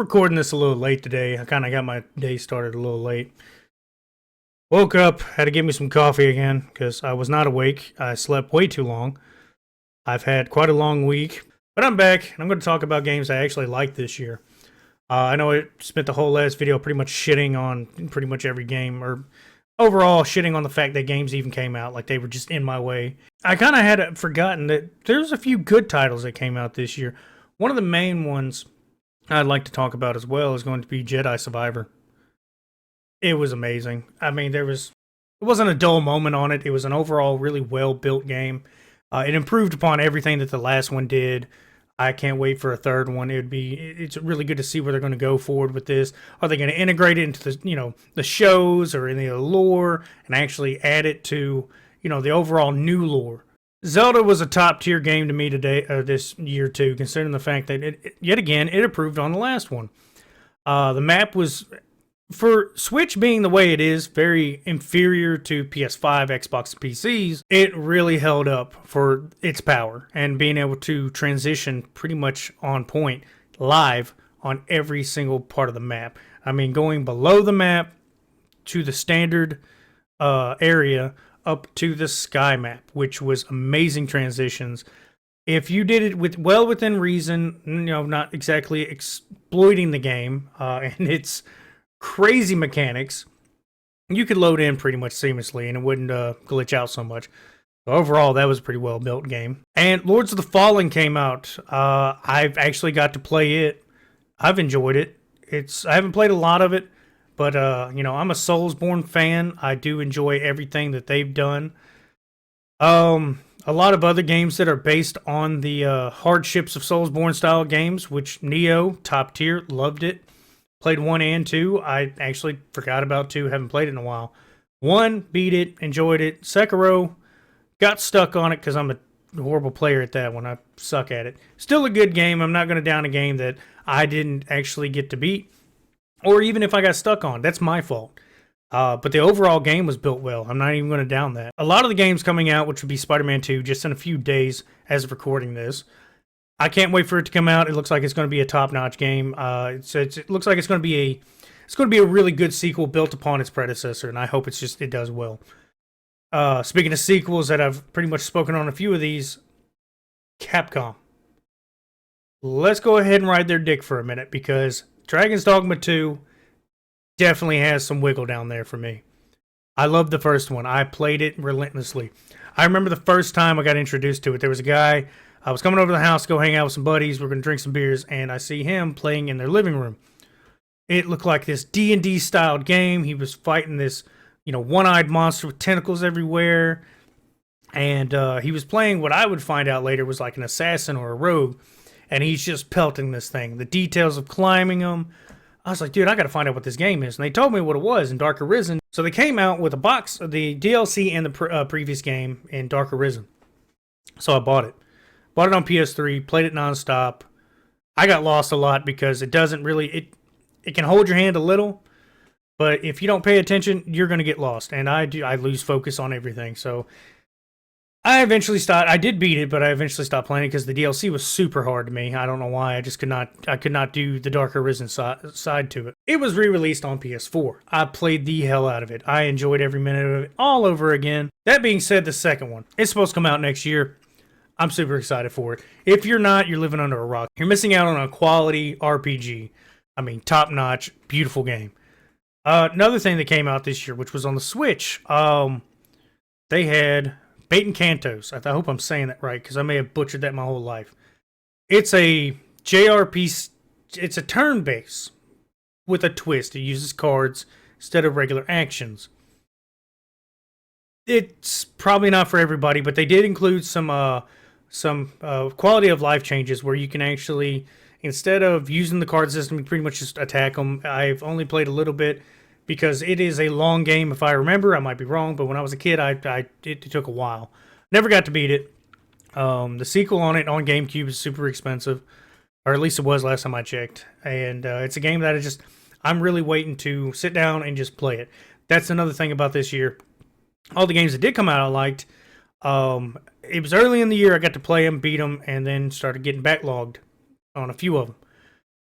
recording this a little late today. I kind of got my day started a little late. Woke up, had to get me some coffee again because I was not awake. I slept way too long. I've had quite a long week, but I'm back and I'm going to talk about games I actually liked this year. I know I spent the whole last video pretty much shitting on pretty much every game, or overall shitting on the fact that games even came out, like they were just in my way. I kind of had forgotten that there's a few good titles that came out this year. One of the main ones I'd like to talk about as well is going to be Jedi Survivor. It was amazing. I mean, it wasn't a dull moment on it. It was an overall really well built game. It improved upon everything that the last one did. I can't wait for a third one. It's really good to see where they're going to go forward with this. Are they going to integrate it into the shows or in the lore and actually add it to the overall new lore? Zelda was a top tier game to me today, this year too, considering the fact that yet again it improved on the last one. The map was, for Switch being the way it is, very inferior to PS5, Xbox, and PCs. It really held up for its power and being able to transition pretty much on point live on every single part of the map. I mean, going below the map to the standard area up to the sky map, which was amazing transitions. If you did it within reason, not exactly exploiting the game and its crazy mechanics, you could load in pretty much seamlessly and it wouldn't glitch out so much. So overall, that was a pretty well built game. And Lords of the Fallen came out. I've actually got to play it. I've enjoyed it. I haven't played a lot of it, but I'm a Soulsborne fan. I do enjoy everything that they've done. A lot of other games that are based on the hardships of Soulsborne style games, which Neo, top tier, loved it. Played 1 and 2. I actually forgot about 2. Haven't played it in a while. 1, beat it, enjoyed it. Sekiro, got stuck on it because I'm a horrible player at that one. I suck at it. Still a good game. I'm not going to down a game that I didn't actually get to beat. Or even if I got stuck on. That's my fault. But the overall game was built well. I'm not even going to down that. A lot of the games coming out, which would be Spider-Man 2, just in a few days as of recording this. I can't wait for it to come out. It looks like it's going to be a top-notch game. It looks like it's going to be a really good sequel built upon its predecessor, and I hope it does well. Speaking of sequels that I've pretty much spoken on a few of these, Capcom. Let's go ahead and ride their dick for a minute because Dragon's Dogma 2 definitely has some wiggle down there for me. I loved the first one. I played it relentlessly. I remember the first time I got introduced to it. There was a guy. I was coming over to the house to go hang out with some buddies. We're going to drink some beers, and I see him playing in their living room. It looked like this D&D styled game. He was fighting this, one-eyed monster with tentacles everywhere. And he was playing what I would find out later was like an assassin or a rogue. And he's just pelting this thing. The details of climbing him. I was like, dude, I got to find out what this game is. And they told me what it was in Dark Arisen. So they came out with a box of the DLC and the previous game in Dark Arisen. So I bought it. Bought it on PS3, played it nonstop. I got lost a lot because it doesn't really... It can hold your hand a little, but if you don't pay attention, you're going to get lost. And I lose focus on everything. So I eventually stopped. I did beat it, but I eventually stopped playing it because the DLC was super hard to me. I don't know why. I could not do the Dark Arisen side to it. It was re-released on PS4. I played the hell out of it. I enjoyed every minute of it all over again. That being said, the second one, it's supposed to come out next year. I'm super excited for it. If you're not, you're living under a rock. You're missing out on a quality RPG. I mean, top-notch, beautiful game. Another thing that came out this year, which was on the Switch, they had Bait Cantos. I hope I'm saying that right, because I may have butchered that my whole life. It's a JRPG. It's a turn-based with a twist. It uses cards instead of regular actions. It's probably not for everybody, but they did include some quality of life changes where you can actually, instead of using the card system, you pretty much just attack them. I've only played a little bit because it is a long game. If I remember, I might be wrong, but when I was a kid, it took a while. Never got to beat it. The sequel on it on GameCube is super expensive, or at least it was last time I checked. And it's a game that I'm really waiting to sit down and just play it. That's another thing about this year. All the games that did come out, I liked. It was early in the year. I got to play them, beat them, and then started getting backlogged on a few of them.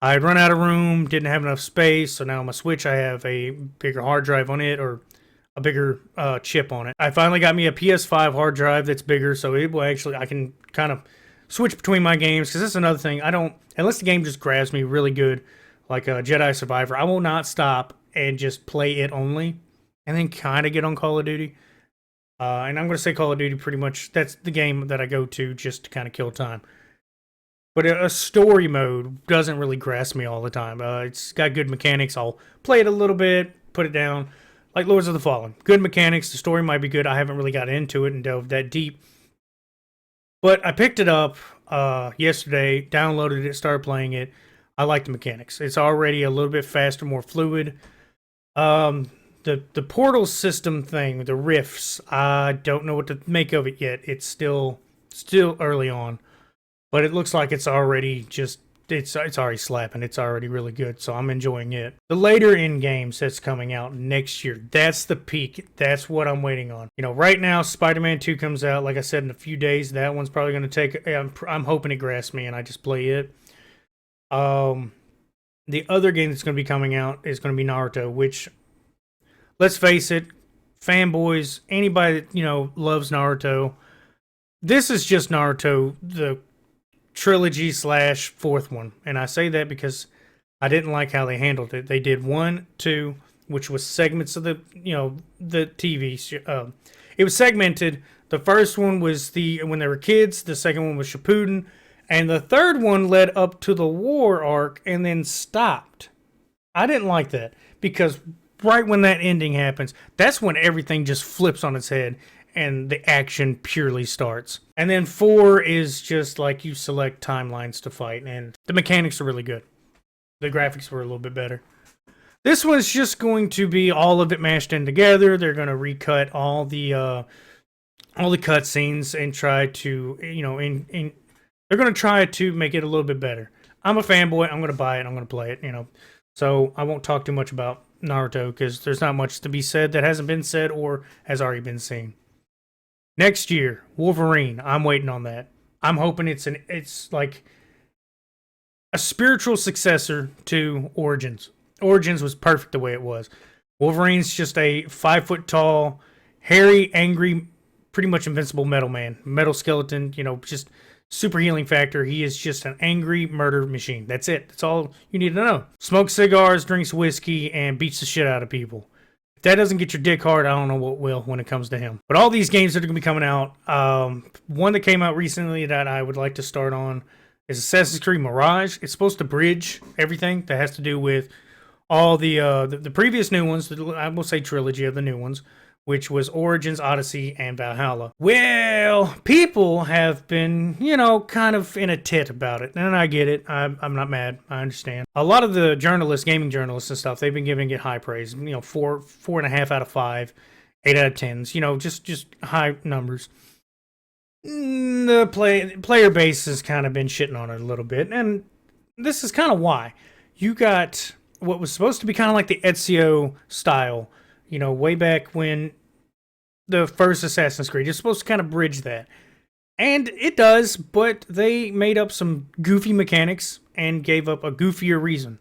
I'd run out of room, didn't have enough space, so now on my Switch I have a bigger hard drive on it, or a bigger chip on it. I finally got me a PS5 hard drive that's bigger, so it will actually, I can kind of switch between my games, because that's another thing. I don't, unless the game just grabs me really good, like a Jedi Survivor, I will not stop and just play it only, and then kind of get on Call of Duty. And I'm going to say Call of Duty pretty much, that's the game that I go to just to kind of kill time. But a story mode doesn't really grasp me all the time. It's got good mechanics. I'll play it a little bit, put it down. Like Lords of the Fallen. Good mechanics. The story might be good. I haven't really got into it and delved that deep. But I picked it up yesterday, downloaded it, started playing it. I like the mechanics. It's already a little bit faster, more fluid. The portal system thing, the rifts, I don't know what to make of it yet. It's still early on. But it looks like it's already just, it's already slapping. It's already really good, so I'm enjoying it. The later in games that's coming out next year, that's the peak. That's what I'm waiting on. You know, right now, Spider-Man 2 comes out, like I said, in a few days. That one's probably going to take, I'm hoping it grasps me and I just play it. The other game that's going to be coming out is going to be Naruto, which, let's face it, fanboys, anybody that, you know, loves Naruto, this is just Naruto, the trilogy / fourth one, and I say that because I didn't like how they handled it. They did 1, 2, which was segments of the, you know, the TV. It was segmented. The first one was when they were kids. The second one was Shippuden, and the third one led up to the war arc and then stopped. I didn't like that because right when that ending happens, that's when everything just flips on its head and the action purely starts. And then 4 is just like you select timelines to fight, and the mechanics are really good. The graphics were a little bit better. This one's just going to be all of it mashed in together. They're going to recut all the cutscenes and try to, you know, they're going to try to make it a little bit better. I'm a fanboy. I'm going to buy it. I'm going to play it, you know. So I won't talk too much about Naruto because there's not much to be said that hasn't been said or has already been seen. Next year, Wolverine. I'm waiting on that. I'm hoping it's like a spiritual successor to Origins. Origins was perfect the way it was. Wolverine's just a 5 foot tall, hairy, angry, pretty much invincible metal man. Metal skeleton, you know, just super healing factor. He is just an angry murder machine. That's it. That's all you need to know. Smokes cigars, drinks whiskey, and beats the shit out of people. If that doesn't get your dick hard, I don't know what will when it comes to him. But all these games that are going to be coming out, one that came out recently that I would like to start on is Assassin's Creed Mirage. It's supposed to bridge everything that has to do with all the previous new ones, I will say trilogy of the new ones, which was Origins, Odyssey, and Valhalla. Well, people have been, you know, kind of in a tit about it, and I get it. I'm not mad. I understand. A lot of the journalists, gaming journalists and stuff, they've been giving it high praise. You know, 4.5 out of 5, 8 out of 10s. You know, just high numbers. The player base has kind of been shitting on it a little bit, and this is kind of why. You got what was supposed to be kind of like the Ezio style, you know, way back when the first Assassin's Creed. It's supposed to kind of bridge that. And it does, but they made up some goofy mechanics and gave up a goofier reason.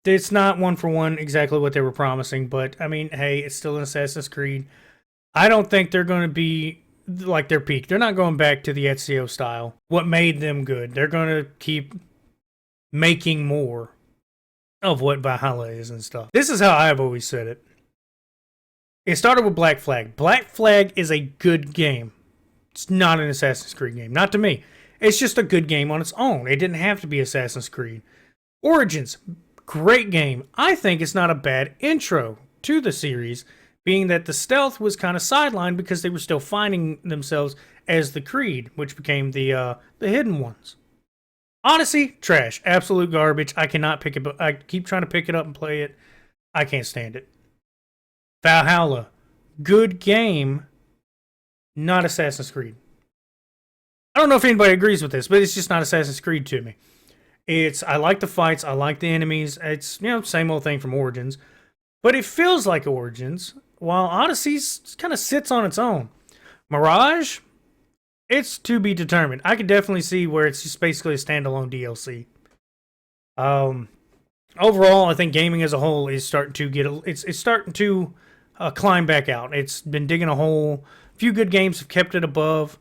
It's not one for one exactly what they were promising, but I mean, hey, it's still an Assassin's Creed. I don't think they're going to be like their peak. They're not going back to the Ezio style. What made them good? They're going to keep making more of what Valhalla is and stuff. This is how I've always said it. It started with Black Flag. Black Flag is a good game. It's not an Assassin's Creed game. Not to me. It's just a good game on its own. It didn't have to be Assassin's Creed. Origins, great game. I think it's not a bad intro to the series, being that the stealth was kind of sidelined because they were still finding themselves as the Creed, which became the hidden ones. Odyssey, trash. Absolute garbage. I cannot pick it up. I keep trying to pick it up and play it. I can't stand it. Valhalla, good game, not Assassin's Creed. I don't know if anybody agrees with this, but it's just not Assassin's Creed to me. I like the fights, I like the enemies. It's, you know, same old thing from Origins, but it feels like Origins, while Odyssey kind of sits on its own. Mirage, it's to be determined. I could definitely see where it's just basically a standalone DLC. Um, Overall, I think gaming as a whole is starting to it's starting to climb back out. It's been digging a hole. A few good games have kept it above.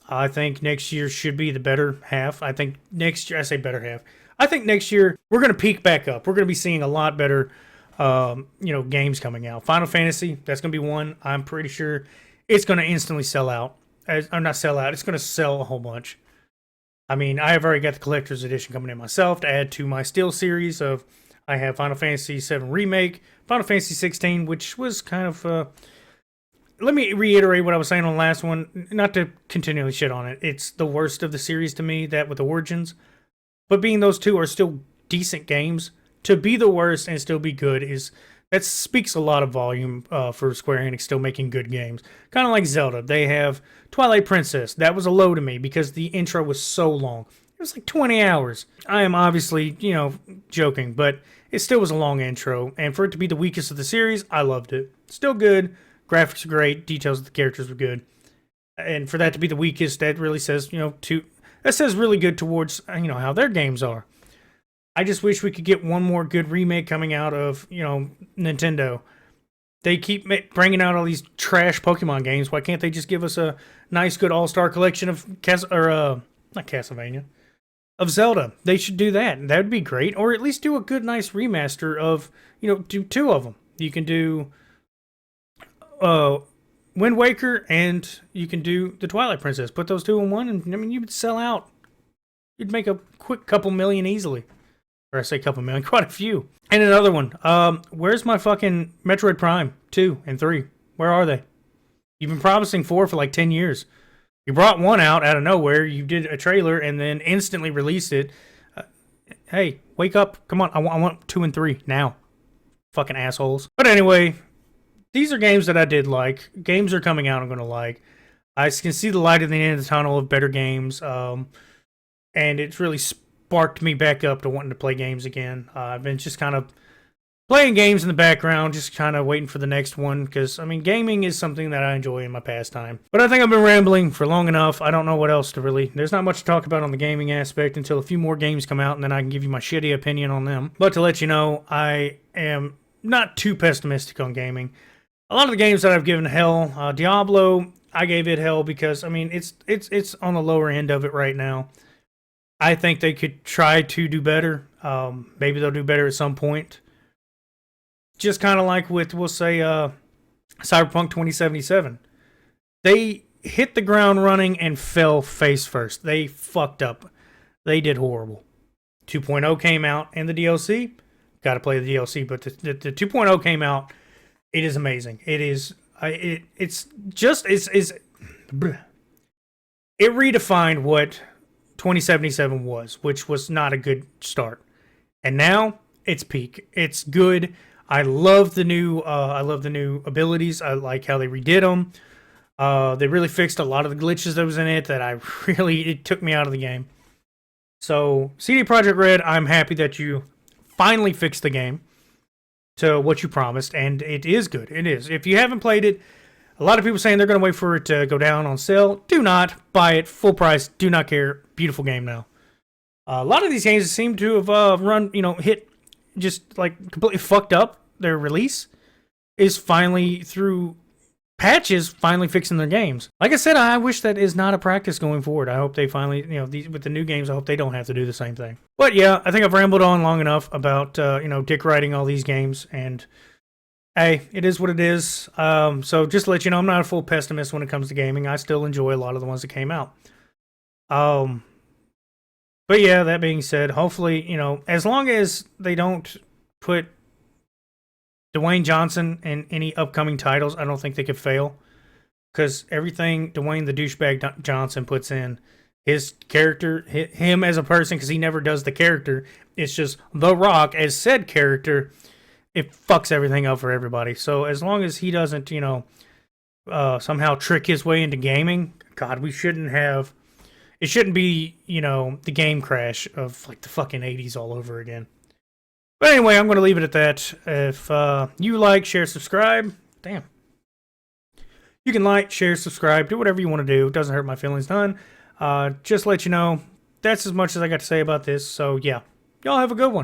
I think next year should be the better half. I think next year, I say better half. I think next year we're going to peak back up. We're going to be seeing a lot better, games coming out. Final Fantasy, that's going to be one. I'm pretty sure it's going to instantly sell out. Or not sell out. It's going to sell a whole bunch. I mean, I have already got the collector's edition coming in myself to add to my Steel series of. I have Final Fantasy VII Remake, Final Fantasy 16, which was kind of. Let me reiterate what I was saying on the last one, not to continually shit on it. It's the worst of the series to me, that with Origins. But being those two are still decent games, to be the worst and still be good that speaks a lot of volume for Square Enix still making good games. Kind of like Zelda. They have Twilight Princess. That was a low to me because the intro was so long. It was like 20 hours. I am obviously, joking, but it still was a long intro. And for it to be the weakest of the series, I loved it. Still good. Graphics are great. Details of the characters were good. And for that to be the weakest, that really says, that says really good towards, how their games are. I just wish we could get one more good remake coming out of, Nintendo. They keep bringing out all these trash Pokemon games. Why can't they just give us a nice, good all-star collection of not Castlevania, of Zelda? They should do that. That would be great. Or at least do a good, nice remaster of, do two of them. You can do Wind Waker and you can do the Twilight Princess. Put those two in one, and you would sell out. You'd make a quick couple million easily. Or I say couple million, quite a few. And another one. Where's my fucking Metroid Prime 2 and 3? Where are they? You've been promising 4 for like 10 years. You brought one out of nowhere. You did a trailer and then instantly released it. Hey, wake up. Come on. I want 2 and 3 now. Fucking assholes. But anyway, these are games that I did like. Games are coming out I'm going to like. I can see the light at the end of the tunnel of better games. And it's really sparked me back up to wanting to play games again. I've been just kind of playing games in the background, just kind of waiting for the next one, because, gaming is something that I enjoy in my pastime. But I think I've been rambling for long enough. I don't know what else to really... There's not much to talk about on the gaming aspect until a few more games come out, and then I can give you my shitty opinion on them. But to let you know, I am not too pessimistic on gaming. A lot of the games that I've given hell, Diablo, I gave it hell because, it's on the lower end of it right now. I think they could try to do better. Maybe they'll do better at some point. Just kind of like with, we'll say, Cyberpunk 2077. They hit the ground running and fell face first. They fucked up. They did horrible. 2.0 came out and the DLC. Got to play the DLC, but the 2.0 came out. It is amazing. It is. It redefined what 2077 was, which was not a good start. And now it's peak. It's good. I love the new abilities. I like how they redid them. They really fixed a lot of the glitches that was in it it took me out of the game. So CD Projekt Red, I'm happy that you finally fixed the game to what you promised, and it is good. It is. If you haven't played it, a lot of people saying they're going to wait for it to go down on sale. Do not buy it full price. Do not care. Beautiful game now. A lot of these games seem to have hit just like completely fucked up. Their release is finally through patches, finally fixing their games. Like I said, I wish that is not a practice going forward. I hope they finally, with the new games, I hope they don't have to do the same thing. But yeah, I think I've rambled on long enough about, dick riding all these games, and hey, it is what it is. So just to let you know, I'm not a full pessimist when it comes to gaming. I still enjoy a lot of the ones that came out. But yeah, that being said, hopefully, as long as they don't put Dwayne Johnson in any upcoming titles, I don't think they could fail. Because everything Dwayne the douchebag Johnson puts in, his character, him as a person, because he never does the character, it's just The Rock as said character, it fucks everything up for everybody. So as long as he doesn't, somehow trick his way into gaming, God, it shouldn't be, the game crash of like the fucking 80s all over again. But anyway, I'm going to leave it at that. If you like, share, subscribe, damn. You can like, share, subscribe, do whatever you want to do. It doesn't hurt my feelings none. Just let you know, that's as much as I got to say about this. So yeah, Y'all have a good one.